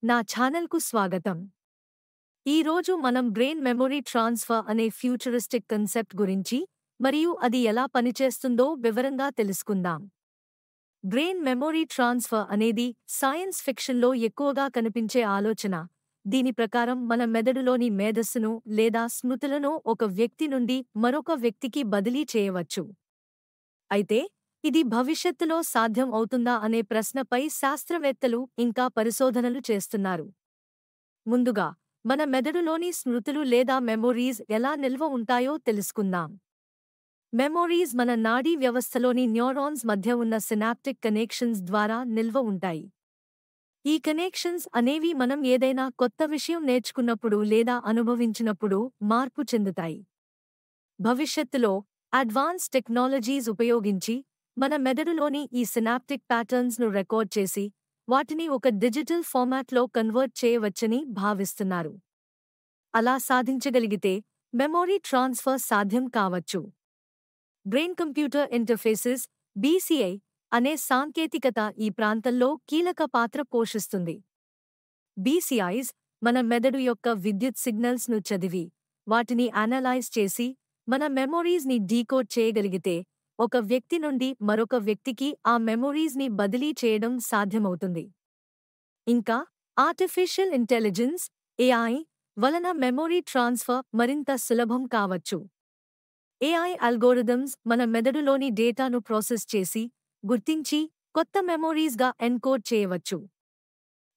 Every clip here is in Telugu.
నా ఛానల్కు స్వాగతం. ఈరోజు మనం బ్రెయిన్ మెమొరీ ట్రాన్స్ఫర్ అనే ఫ్యూచరిస్టిక్ కన్సెప్ట్ గురించి మరియు అది ఎలా పనిచేస్తుందో వివరంగా తెలుసుకుందాం. బ్రెయిన్ మెమొరీ ట్రాన్స్ఫర్ అనేది సైన్స్ ఫిక్షన్లో ఎక్కువగా కనిపించే ఆలోచన. దీని ప్రకారం మన మెదడులోని మేధస్సును లేదా స్మృతులను ఒక వ్యక్తి నుండి మరొక వ్యక్తికి బదిలీ చేయవచ్చు. అయితే ఇది భవిష్యత్తులో సాధ్యం అవుతుందా అనే ప్రశ్నపై శాస్త్రవేత్తలు ఇంకా పరిశోధనలు చేస్తున్నారు. ముందుగా మన మెదడులోని స్మృతులు లేదా మెమొరీస్ ఎలా నిల్వ ఉంటాయో తెలుసుకుందాం. మెమొరీస్ మన నాడీ వ్యవస్థలోని న్యూరాన్స్ మధ్య ఉన్న సినాప్టిక్ కనెక్షన్స్ ద్వారా నిల్వ ఉంటాయి. ఈ కనెక్షన్స్ అనేవి మనం ఏదైనా కొత్త విషయం నేర్చుకున్నప్పుడు లేదా అనుభవించినప్పుడు మార్పు చెందుతాయి. భవిష్యత్తులో అడ్వాన్స్ టెక్నాలజీస్ ఉపయోగించి మన మెదడులోని ఈ సినాప్టిక్ ప్యాటర్న్స్ను రికార్డ్ చేసి వాటిని ఒక డిజిటల్ ఫార్మాట్లో కన్వర్ట్ చేయవచ్చని భావిస్తున్నారు. అలా సాధించగలిగితే మెమొరీ ట్రాన్స్ఫర్ సాధ్యం కావచ్చు. బ్రెయిన్ కంప్యూటర్ ఇంటర్ఫేసెస్ (BCI) అనే సాంకేతికత ఈ ప్రాంతంలో కీలక పాత్ర పోషిస్తుంది. BCIs మన మెదడు యొక్క విద్యుత్ సిగ్నల్స్ను చదివి వాటిని అనలైజ్ చేసి మన మెమొరీస్ని డీకోడ్ చేయగలిగితే ఒక వ్యక్తి నుండి మరొక వ్యక్తికి ఆ మెమొరీస్ని బదిలీ చేయడం సాధ్యమవుతుంది. ఇంకా ఆర్టిఫిషియల్ ఇంటెలిజెన్స్ AI వలన మెమొరీ ట్రాన్స్ఫర్ మరింత సులభం కావచ్చు. AI అల్గోరిథమ్స్ మన మెదడులోని డేటాను ప్రాసెస్ చేసి గుర్తించి కొత్త మెమొరీస్గా ఎన్కోడ్ చేయవచ్చు.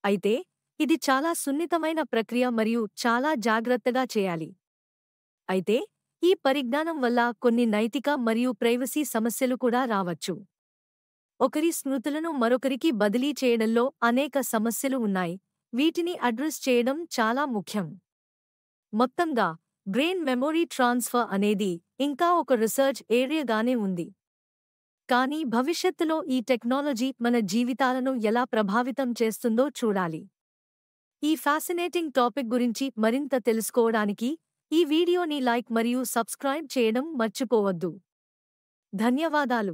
అయితే ఇది చాలా సున్నితమైన ప్రక్రియ మరియు చాలా జాగ్రత్తగా చేయాలి. అయితే ఈ పరిజ్ఞానం వల్ల కొన్ని నైతిక మరియు ప్రైవసీ సమస్యలు కూడా రావచ్చు. ఒకరి స్మృతులను మరొకరికి బదిలీ చేయడంలో అనేక సమస్యలు ఉన్నాయి. వీటిని అడ్రస్ చేయడం చాలా ముఖ్యం. మొత్తంగా బ్రెయిన్ మెమొరీ ట్రాన్స్ఫర్ అనేది ఇంకా ఒక రీసెర్చ్ ఏరియాగానే ఉంది. కానీ భవిష్యత్తులో ఈ టెక్నాలజీ మన జీవితాలను ఎలా ప్రభావితం చేస్తుందో చూడాలి. ఈ ఫ్యాసినేటింగ్ టాపిక్ గురించి మరింత తెలుసుకోవడానికి ఈ వీడియోని లైక్ మరియు సబ్స్క్రైబ్ చేయడం మర్చిపోవద్దు. ధన్యవాదాలు.